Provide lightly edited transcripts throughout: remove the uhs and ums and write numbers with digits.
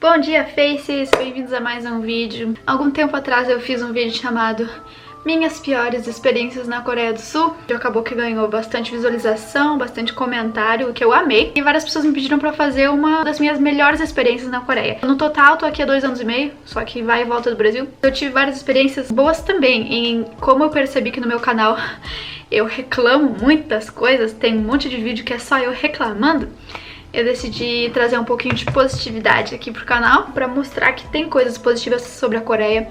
Bom dia, Faces! Bem-vindos a mais um vídeo. Algum tempo atrás eu fiz um vídeo chamado Minhas Piores Experiências na Coreia do Sul. Acabou que ganhou bastante visualização, bastante comentário, o que eu amei. E várias pessoas me pediram pra fazer uma das minhas melhores experiências na Coreia. No total, tô aqui há 2 anos e meio, só que vai e volta do Brasil. Eu tive várias experiências boas também, em como eu percebi que no meu canal eu reclamo muitas coisas, tem um monte de vídeo que é só eu reclamando. Eu decidi trazer um pouquinho de positividade aqui pro canal pra mostrar que tem coisas positivas sobre a Coreia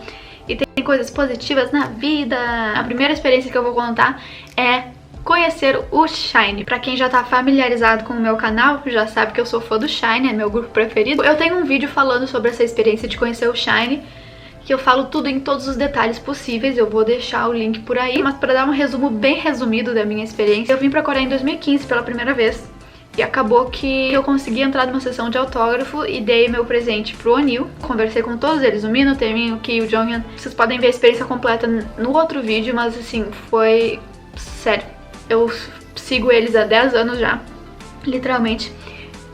e tem coisas positivas na vida. A primeira experiência que eu vou contar é conhecer o SHINee. Pra quem já tá familiarizado com o meu canal, já sabe que eu sou fã do SHINee, é meu grupo preferido. Eu tenho um vídeo falando sobre essa experiência de conhecer o SHINee, que eu falo tudo em todos os detalhes possíveis, eu vou deixar o link por aí. Mas pra dar um resumo bem resumido da minha experiência, eu vim pra Coreia em 2015 pela primeira vez. E acabou que eu consegui entrar numa sessão de autógrafo e dei meu presente pro Onil. Conversei com todos eles, o Min, o Taemin, o Ki, o Jonghyun. Vocês podem ver a experiência completa no outro vídeo, mas assim, foi sério. Eu sigo eles há 10 anos já, literalmente.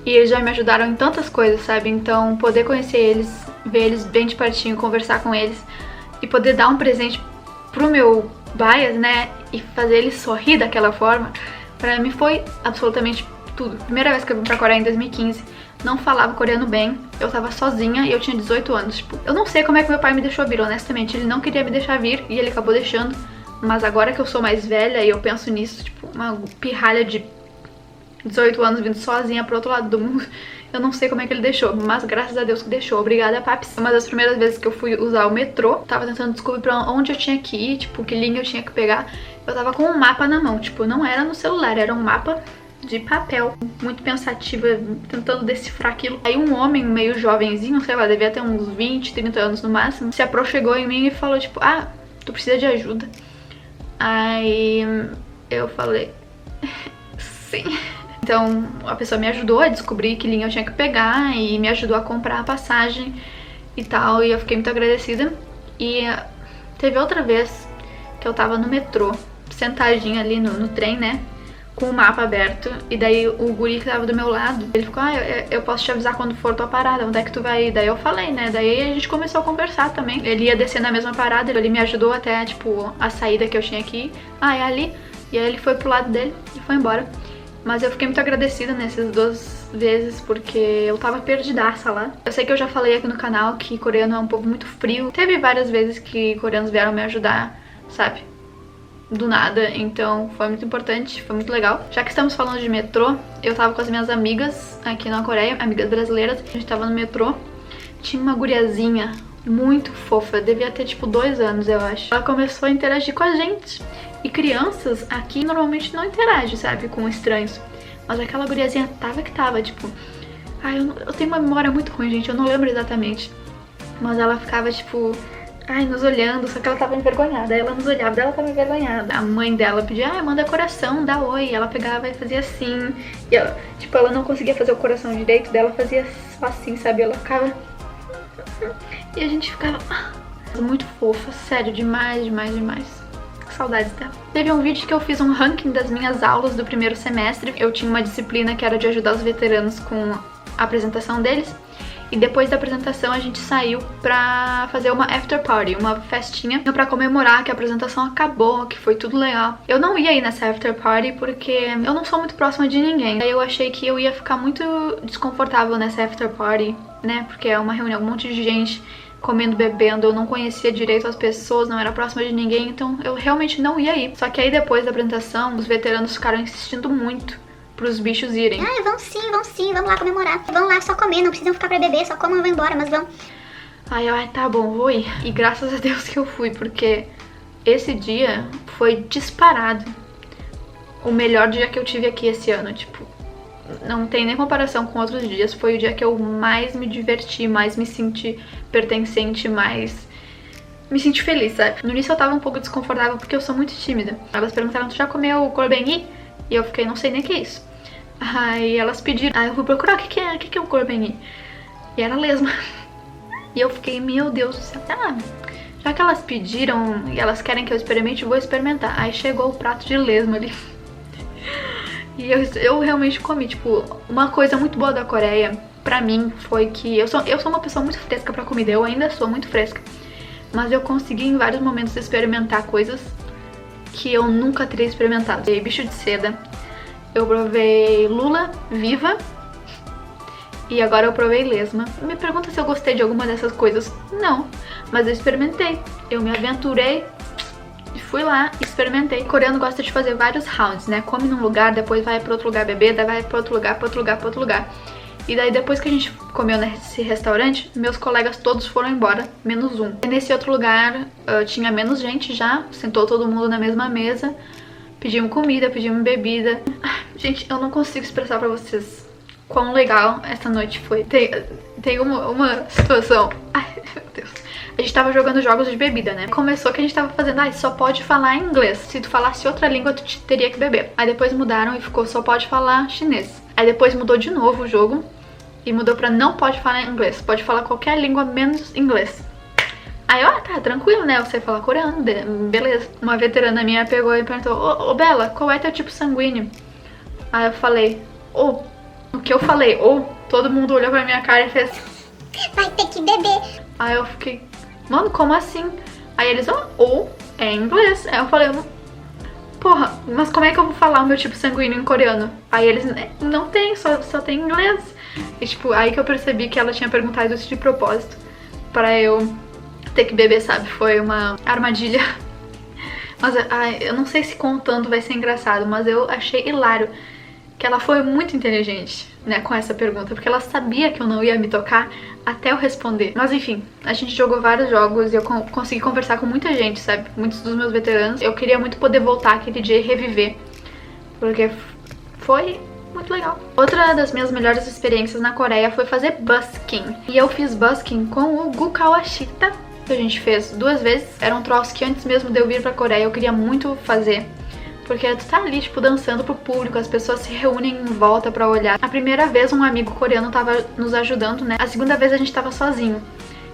E eles já me ajudaram em tantas coisas, sabe? Então poder conhecer eles, ver eles bem de pertinho, conversar com eles e poder dar um presente pro meu bias, né? E fazer ele sorrir daquela forma, pra mim foi absolutamente tudo. Primeira vez que eu vim pra Coreia em 2015, não falava coreano bem, eu tava sozinha e eu tinha 18 anos, tipo, eu não sei como é que meu pai me deixou vir, honestamente, ele não queria me deixar vir e ele acabou deixando, mas agora que eu sou mais velha e eu penso nisso, tipo, uma pirralha de 18 anos vindo sozinha pro outro lado do mundo, eu não sei como é que ele deixou, mas graças a Deus que deixou, obrigada, Paps. Uma das primeiras vezes que eu fui usar o metrô, tava tentando descobrir pra onde eu tinha que ir, tipo, que linha eu tinha que pegar, eu tava com um mapa na mão, tipo, não era no celular, era um mapa de papel, muito pensativa, tentando decifrar aquilo. Aí um homem meio jovenzinho, sei lá, devia ter uns 20, 30 anos no máximo, se aproximou em mim e falou tipo, ah, tu precisa de ajuda? Aí eu falei, sim. Então a pessoa me ajudou a descobrir que linha eu tinha que pegar e me ajudou a comprar a passagem e tal, e eu fiquei muito agradecida. E teve outra vez que eu tava no metrô, sentadinha ali no trem, né, com o mapa aberto, e daí o guri que tava do meu lado, ele ficou, ah, eu posso te avisar quando for tua parada, onde é que tu vai ir? Daí eu falei, né, daí a gente começou a conversar também, ele ia descer na mesma parada, ele me ajudou até, tipo, a saída que eu tinha que ir, ah, é ali, e aí ele foi pro lado dele e foi embora. Mas eu fiquei muito agradecida nessas 2 vezes, porque eu tava perdidaça lá. Eu sei que eu já falei aqui no canal que coreano é um povo muito frio, teve várias vezes que coreanos vieram me ajudar, sabe, do nada, então foi muito importante, foi muito legal. Já que estamos falando de metrô, eu tava com as minhas amigas aqui na Coreia, amigas brasileiras, a gente tava no metrô, tinha uma guriazinha muito fofa, devia ter tipo 2 anos, eu acho. Ela começou a interagir com a gente, e crianças aqui normalmente não interagem, sabe, com estranhos, mas aquela guriazinha tava, tipo, ai, eu tenho uma memória muito ruim, gente, eu não lembro exatamente, mas ela ficava tipo, ai, nos olhando, só que ela tava envergonhada. Aí ela nos olhava, ela tava envergonhada. A mãe dela pedia, ai, manda coração, dá oi. E ela pegava e fazia assim. E ela, tipo, ela não conseguia fazer o coração direito dela, fazia assim, sabe? Ela ficava... E a gente ficava... Muito fofa, sério, demais, demais, demais. Que saudades dela. Teve um vídeo que eu fiz um ranking das minhas aulas do primeiro semestre. Eu tinha uma disciplina que era de ajudar os veteranos com a apresentação deles. E depois da apresentação a gente saiu pra fazer uma after party, uma festinha pra comemorar que a apresentação acabou, que foi tudo legal. Eu não ia ir nessa after party porque eu não sou muito próxima de ninguém. Daí eu achei que eu ia ficar muito desconfortável nessa after party, né? Porque é uma reunião, um monte de gente comendo, bebendo, eu não conhecia direito as pessoas, não era próxima de ninguém, então eu realmente não ia ir. Só que aí depois da apresentação, os veteranos ficaram insistindo muito pros bichos irem. Ah, vamos sim, vamos lá comemorar. Vamos lá só comer, não precisam ficar pra beber, só comam e vão embora, mas vão. Aí eu, tá bom, vou ir. E graças a Deus que eu fui, porque esse dia foi disparado o melhor dia que eu tive aqui esse ano, tipo, não tem nem comparação com outros dias. Foi o dia que eu mais me diverti, mais me senti pertencente, mais me senti feliz, sabe? No início eu tava um pouco desconfortável porque eu sou muito tímida. Elas perguntaram, tu já comeu kolbengi? E eu fiquei, não sei nem o que é isso. Aí elas pediram, aí eu fui procurar o que é o kolbengi. E era lesma. E eu fiquei, meu Deus do céu, já que elas pediram e elas querem que eu experimente, eu vou experimentar. Aí chegou o prato de lesma ali. E eu realmente comi, tipo, uma coisa muito boa da Coreia pra mim foi que eu sou uma pessoa muito fresca pra comida, eu ainda sou muito fresca. Mas eu consegui em vários momentos experimentar coisas que eu nunca teria experimentado. Eu provei bicho de seda, eu provei lula viva e agora eu provei lesma. Me pergunta se eu gostei de alguma dessas coisas. Não, mas eu experimentei. Eu me aventurei e fui lá, experimentei. O coreano gosta de fazer vários rounds, né? Come num lugar, depois vai pra outro lugar beber, daí vai pra outro lugar, pra outro lugar, pra outro lugar. E daí depois que a gente comeu nesse restaurante, meus colegas todos foram embora, menos um. E nesse outro lugar tinha menos gente já, sentou todo mundo na mesma mesa, pedimos comida, pedimos bebida. Gente, eu não consigo expressar pra vocês quão legal essa noite foi. Tem uma situação... Ai, meu Deus. A gente tava jogando jogos de bebida, né? Começou que a gente tava fazendo, só pode falar inglês. Se tu falasse outra língua, tu teria que beber. Aí depois mudaram e ficou só pode falar chinês. Aí depois mudou de novo o jogo e mudou pra não pode falar inglês. Pode falar qualquer língua menos inglês. Aí eu, tá, tranquilo, né? Eu sei falar coreano, beleza. Uma veterana minha pegou e perguntou, ô Bela, qual é teu tipo sanguíneo? Aí eu falei, o que eu falei, todo mundo olhou pra minha cara e fez... Vai ter que beber. Aí eu fiquei, mano, como assim? Aí eles, é inglês. Aí eu falei, porra, mas como é que eu vou falar o meu tipo sanguíneo em coreano? Aí eles, não tem, só tem inglês. E tipo, aí que eu percebi que ela tinha perguntado isso de propósito, pra eu ter que beber, sabe? Foi uma armadilha. Mas eu não sei se contando vai ser engraçado, mas eu achei hilário que ela foi muito inteligente, né, com essa pergunta, porque ela sabia que eu não ia me tocar até eu responder. Mas enfim, a gente jogou vários jogos e eu consegui conversar com muita gente, sabe? Muitos dos meus veteranos. Eu queria muito poder voltar aquele dia e reviver, porque foi muito legal. Outra das minhas melhores experiências na Coreia foi fazer busking. E eu fiz busking com o Gu Kawashita, que a gente fez 2 vezes. Era um troço que antes mesmo de eu vir pra Coreia eu queria muito fazer. Porque tu tá ali, tipo, dançando pro público, as pessoas se reúnem em volta pra olhar. A primeira vez um amigo coreano tava nos ajudando, né? A segunda vez a gente tava sozinho.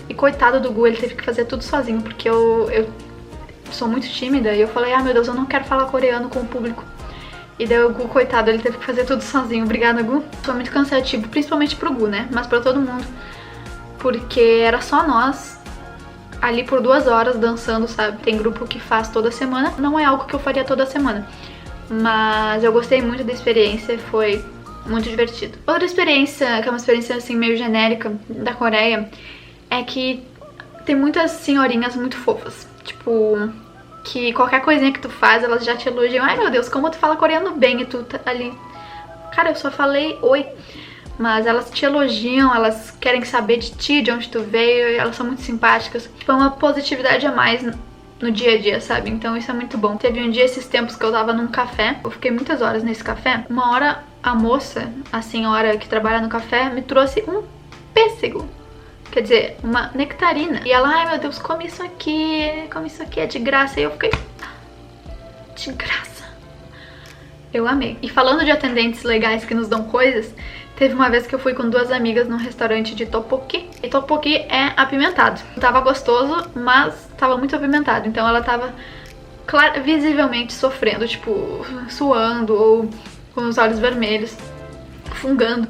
E coitado do Gu, ele teve que fazer tudo sozinho, porque eu sou muito tímida. E eu falei, meu Deus, eu não quero falar coreano com o público. E daí o Gu, coitado, ele teve que fazer tudo sozinho. Obrigada, Gu. Foi muito cansativo, principalmente pro Gu, né? Mas pra todo mundo. Porque era só nós ali por 2 horas dançando, sabe? Tem grupo que faz toda semana, não é algo que eu faria toda semana, mas eu gostei muito da experiência, foi muito divertido. Outra experiência, que é uma experiência assim meio genérica da Coreia, é que tem muitas senhorinhas muito fofas, tipo, que qualquer coisinha que tu faz, elas já te elogiam. Ai meu Deus, como tu fala coreano bem, e tu tá ali, cara, eu só falei oi. Mas elas te elogiam, elas querem saber de ti, de onde tu veio, elas são muito simpáticas. Foi uma positividade a mais no dia a dia, sabe? Então isso é muito bom. Teve um dia, esses tempos, que eu tava num café, eu fiquei muitas horas nesse café. Uma hora a moça, a senhora que trabalha no café, me trouxe um pêssego. Quer dizer, uma nectarina. E ela, ai meu Deus, come isso aqui, é de graça. E eu fiquei, de graça. Eu amei. E falando de atendentes legais que nos dão coisas, teve uma vez que eu fui com 2 amigas num restaurante de tteokbokki. E tteokbokki é apimentado. Tava gostoso, mas tava muito apimentado. Então ela tava visivelmente sofrendo, tipo, suando ou com os olhos vermelhos, fungando.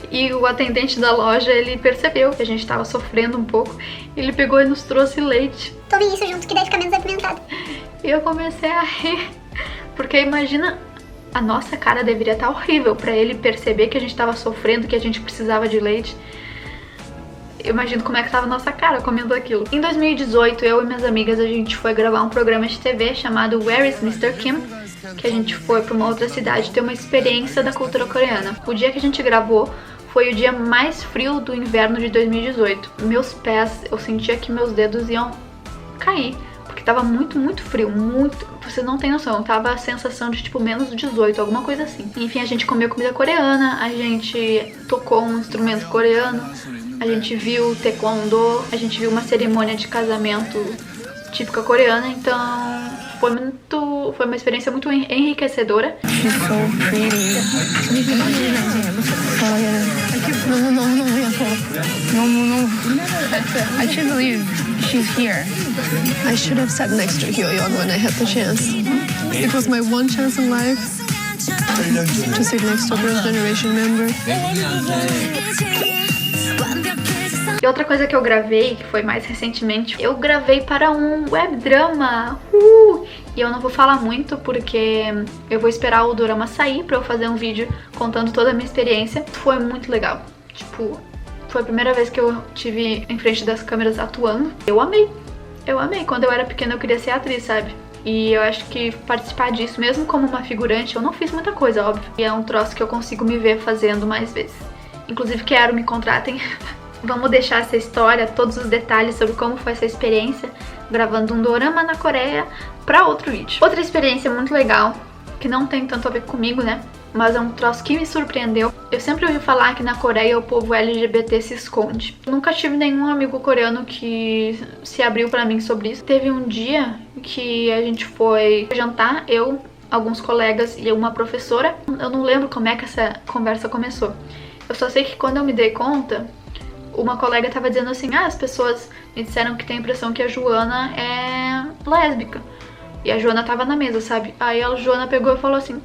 E o atendente da loja, ele percebeu que a gente tava sofrendo um pouco. Ele pegou e nos trouxe leite. Tome isso junto que daí fica menos apimentado. E eu comecei a rir, porque imagina, a nossa cara deveria estar horrível pra ele perceber que a gente tava sofrendo, que a gente precisava de leite. Eu imagino como é que tava a nossa cara comendo aquilo. Em 2018, eu e minhas amigas, a gente foi gravar um programa de TV chamado Where is Mr. Kim? Que a gente foi pra uma outra cidade ter uma experiência da cultura coreana. O dia que a gente gravou foi o dia mais frio do inverno de 2018. Meus pés, eu sentia que meus dedos iam cair. Tava muito, muito frio, muito... Você não tem noção, tava a sensação de tipo menos 18, alguma coisa assim. Enfim, a gente comeu comida coreana, a gente tocou um instrumento coreano, a gente viu taekwondo, a gente viu uma cerimônia de casamento típica coreana, então foi uma experiência muito enriquecedora. I can't believe she's here. I should have sat next to Hyo-yeon when I had the chance. It was my one chance in life. To sit next to a Girls' Generation member. E outra coisa que eu gravei, que foi mais recentemente, eu gravei para um webdrama. E eu não vou falar muito porque eu vou esperar o dorama sair pra eu fazer um vídeo contando toda a minha experiência. Foi muito legal. Tipo, foi a primeira vez que eu tive em frente das câmeras atuando. Eu amei. Eu amei. Quando eu era pequena eu queria ser atriz, sabe? E eu acho que participar disso, mesmo como uma figurante, eu não fiz muita coisa, óbvio. E é um troço que eu consigo me ver fazendo mais vezes. Inclusive quero, me contratem. Vamos deixar essa história, todos os detalhes sobre como foi essa experiência gravando um dorama na Coreia pra outro vídeo. Outra experiência muito legal, que não tem tanto a ver comigo, né? Mas é um troço que me surpreendeu. Eu sempre ouvi falar que na Coreia o povo LGBT se esconde. Eu nunca tive nenhum amigo coreano que se abriu pra mim sobre isso. Teve um dia que a gente foi jantar, eu, alguns colegas e uma professora. Eu não lembro como é que essa conversa começou. Eu só sei que quando eu me dei conta, uma colega tava dizendo assim, as pessoas me disseram que tem a impressão que a Joana é lésbica. E a Joana tava na mesa, sabe? Aí a Joana pegou e falou assim,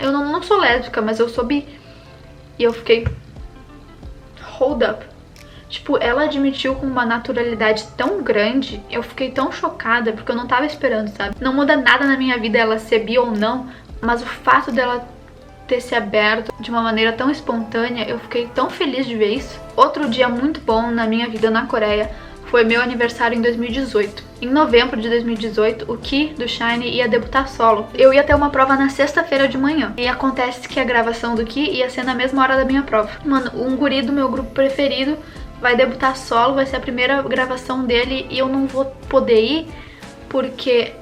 eu não sou lésbica, mas eu sou bi. E eu fiquei, hold up. Tipo, ela admitiu com uma naturalidade tão grande, eu fiquei tão chocada, porque eu não tava esperando, sabe? Não muda nada na minha vida ela ser bi ou não, mas o fato dela ter se aberto de uma maneira tão espontânea, eu fiquei tão feliz de ver isso. Outro dia muito bom na minha vida na Coreia foi meu aniversário em 2018. Em novembro de 2018, o Ki, do SHINee, ia debutar solo. Eu ia ter uma prova na sexta-feira de manhã. E acontece que a gravação do Ki ia ser na mesma hora da minha prova. Mano, um guri do meu grupo preferido vai debutar solo, vai ser a primeira gravação dele e eu não vou poder ir porque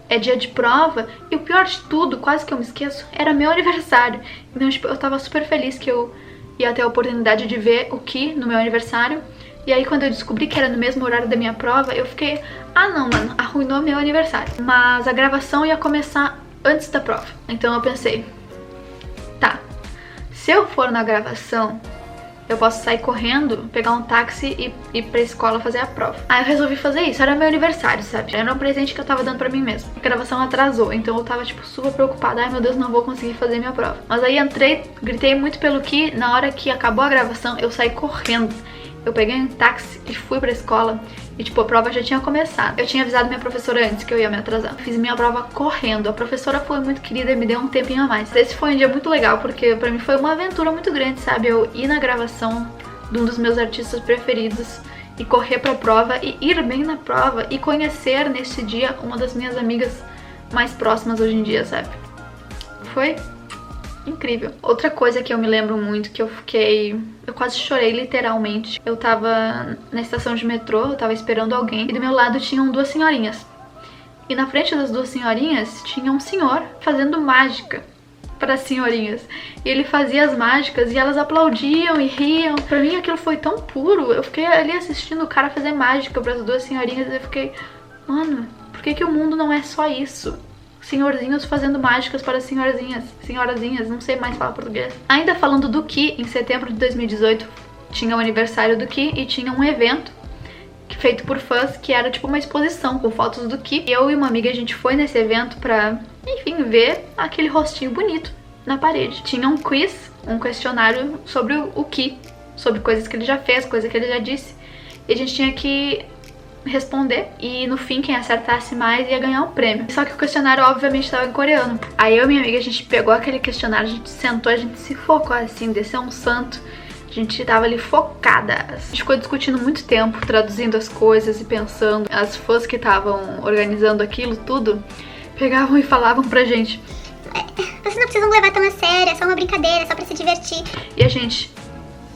é dia de prova. E o pior de tudo, quase que eu me esqueço, era meu aniversário. Então, tipo, eu tava super feliz que eu ia ter a oportunidade de ver o Ki no meu aniversário. E aí quando eu descobri que era no mesmo horário da minha prova, eu fiquei, não, mano, arruinou meu aniversário. Mas a gravação ia começar antes da prova. Então eu pensei, tá, se eu for na gravação, eu posso sair correndo, pegar um táxi e ir pra escola fazer a prova. Aí eu resolvi fazer isso, era meu aniversário, sabe? Era um presente que eu tava dando pra mim mesma. A gravação atrasou, então eu tava, tipo, super preocupada. Ai, meu Deus, não vou conseguir fazer minha prova. Mas aí entrei, gritei muito pelo Ki. Na hora que acabou a gravação, eu saí correndo. Eu peguei um táxi e fui pra escola. E, tipo, a prova já tinha começado. Eu tinha avisado minha professora antes que eu ia me atrasar. Fiz minha prova correndo. A professora foi muito querida e me deu um tempinho a mais. Esse foi um dia muito legal, porque pra mim foi uma aventura muito grande, sabe? Eu ir na gravação de um dos meus artistas preferidos e correr pra prova e ir bem na prova e conhecer nesse dia uma das minhas amigas mais próximas hoje em dia, sabe? Foi incrível. Outra coisa que eu me lembro muito, que eu quase chorei literalmente. Eu tava na estação de metrô, eu tava esperando alguém e do meu lado tinham duas senhorinhas. E na frente das duas senhorinhas tinha um senhor fazendo mágica para as senhorinhas. E ele fazia as mágicas e elas aplaudiam e riam. Pra mim aquilo foi tão puro. Eu fiquei ali assistindo o cara fazer mágica para as duas senhorinhas e eu fiquei, mano, por que o mundo não é só isso? Senhorzinhos fazendo mágicas para senhorazinhas, não sei mais falar português. Ainda falando do Ki, em setembro de 2018 tinha o aniversário do Ki e tinha um evento feito por fãs que era tipo uma exposição com fotos do Ki. Eu e uma amiga, a gente foi nesse evento pra, enfim, ver aquele rostinho bonito na parede. Tinha um quiz, um questionário sobre o Ki, sobre coisas que ele já fez, coisas que ele já disse. E a gente tinha que responder e no fim quem acertasse mais ia ganhar um prêmio. Só que o questionário obviamente estava em coreano. Aí eu e minha amiga, a gente pegou aquele questionário, a gente sentou, a gente se focou assim, desceu um santo. A gente tava ali focada. A gente ficou discutindo muito tempo, traduzindo as coisas e pensando. As fãs que estavam organizando aquilo tudo pegavam e falavam pra gente: vocês não precisam levar tão a sério, é só uma brincadeira, é só pra se divertir. E a gente,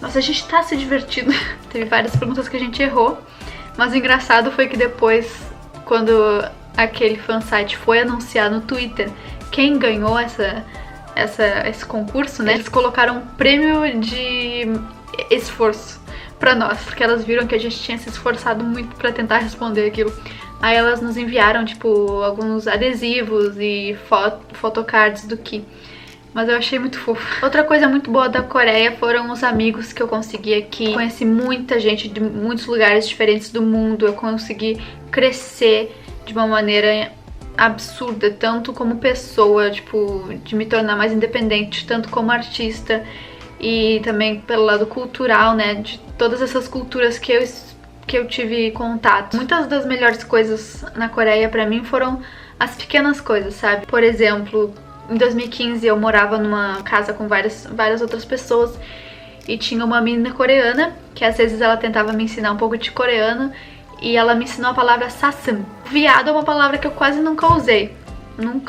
nossa, a gente tá se divertindo. Teve várias perguntas que a gente errou. Mas o engraçado foi que depois, quando aquele fansite foi anunciar no Twitter quem ganhou esse concurso, né? Eles colocaram um prêmio de esforço pra nós, porque elas viram que a gente tinha se esforçado muito pra tentar responder aquilo. Aí elas nos enviaram, tipo, alguns adesivos e photocards do Ki. Mas eu achei muito fofo. Outra coisa muito boa da Coreia foram os amigos que eu consegui aqui. Conheci muita gente de muitos lugares diferentes do mundo. Eu consegui crescer de uma maneira absurda, tanto como pessoa, tipo, de me tornar mais independente, tanto como artista e também pelo lado cultural, né, de todas essas culturas que eu tive contato. Muitas das melhores coisas na Coreia pra mim foram as pequenas coisas, sabe? Por exemplo, em 2015 eu morava numa casa com várias outras pessoas e tinha uma menina coreana que às vezes ela tentava me ensinar um pouco de coreano e ela me ensinou a palavra sasam. Viado é uma palavra que eu quase nunca usei.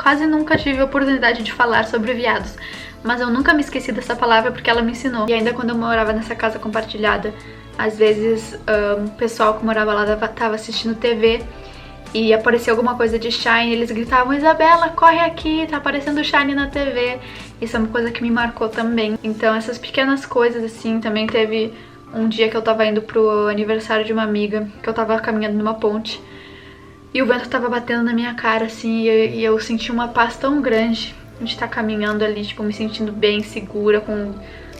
Quase nunca tive a oportunidade de falar sobre viados. Mas eu nunca me esqueci dessa palavra porque ela me ensinou. E ainda quando eu morava nessa casa compartilhada, às vezes o pessoal que morava lá tava assistindo TV e aparecia alguma coisa de Shine, eles gritavam: Isabela, corre aqui, tá aparecendo Shine na TV. Isso é uma coisa que me marcou também. Então essas pequenas coisas assim, também teve um dia que eu tava indo pro aniversário de uma amiga, que eu tava caminhando numa ponte e o vento tava batendo na minha cara assim, e eu senti uma paz tão grande de estar caminhando ali, tipo, me sentindo bem, segura,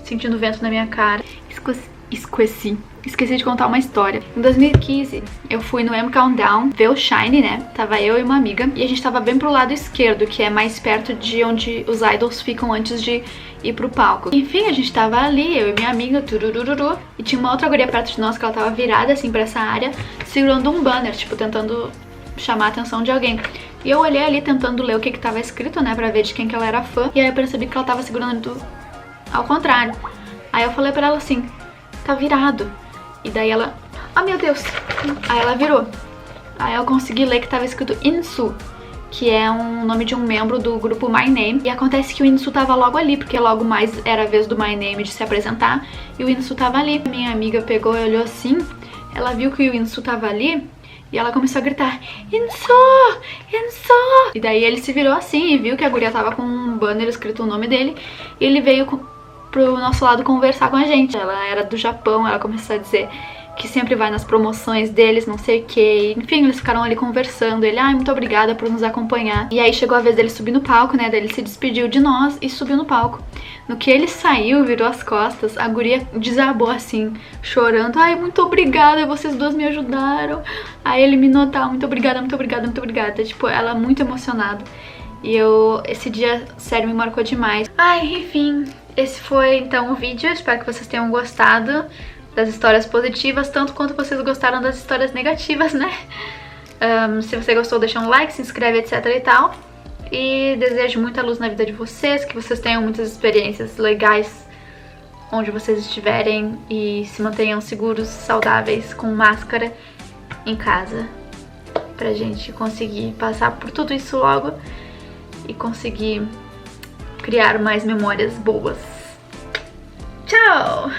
sentindo vento na minha cara. Esqueci de contar uma história. Em 2015, eu fui no M Countdown ver o Shine, né? Tava eu e uma amiga e a gente tava bem pro lado esquerdo, que é mais perto de onde os idols ficam antes de ir pro palco. Enfim, a gente tava ali, eu e minha amiga, turururu, e tinha uma outra guria perto de nós que ela tava virada assim pra essa área, segurando um banner, tipo, tentando chamar a atenção de alguém. E eu olhei ali tentando ler o que tava escrito, né, pra ver de quem que ela era fã. E aí eu percebi que ela tava segurando ao contrário. Aí eu falei pra ela assim: tá virado. E daí ela: ah, meu Deus. Aí ela virou. Aí eu consegui ler que tava escrito Insu, que é um nome de um membro do grupo My Name. E acontece que o Insu tava logo ali, porque logo mais era a vez do My Name de se apresentar, e o Insu tava ali. Minha amiga pegou e olhou assim, ela viu que o Insu tava ali e ela começou a gritar: Insu! Insu! E daí ele se virou assim e viu que a guria tava com um banner escrito o nome dele, e ele veio pro nosso lado conversar com a gente. Ela era do Japão, ela começou a dizer que sempre vai nas promoções deles, não sei o que. Enfim, eles ficaram ali conversando. Ele: ai, muito obrigada por nos acompanhar. E aí chegou a vez dele subir no palco, né? Daí ele se despediu de nós e subiu no palco. No que ele saiu, virou as costas, a guria desabou assim, chorando: ai, muito obrigada, vocês duas me ajudaram. Aí ele me notou: muito obrigada, muito obrigada, muito obrigada. Tipo, ela muito emocionada. E esse dia, sério, me marcou demais. Ai, enfim, esse foi então o vídeo. Espero que vocês tenham gostado das histórias positivas, tanto quanto vocês gostaram das histórias negativas, né? Se você gostou, deixa um like, se inscreve, etc e tal. E desejo muita luz na vida de vocês, que vocês tenham muitas experiências legais onde vocês estiverem e se mantenham seguros, saudáveis, com máscara em casa, pra gente conseguir passar por tudo isso logo e conseguir criar mais memórias boas. Tchau!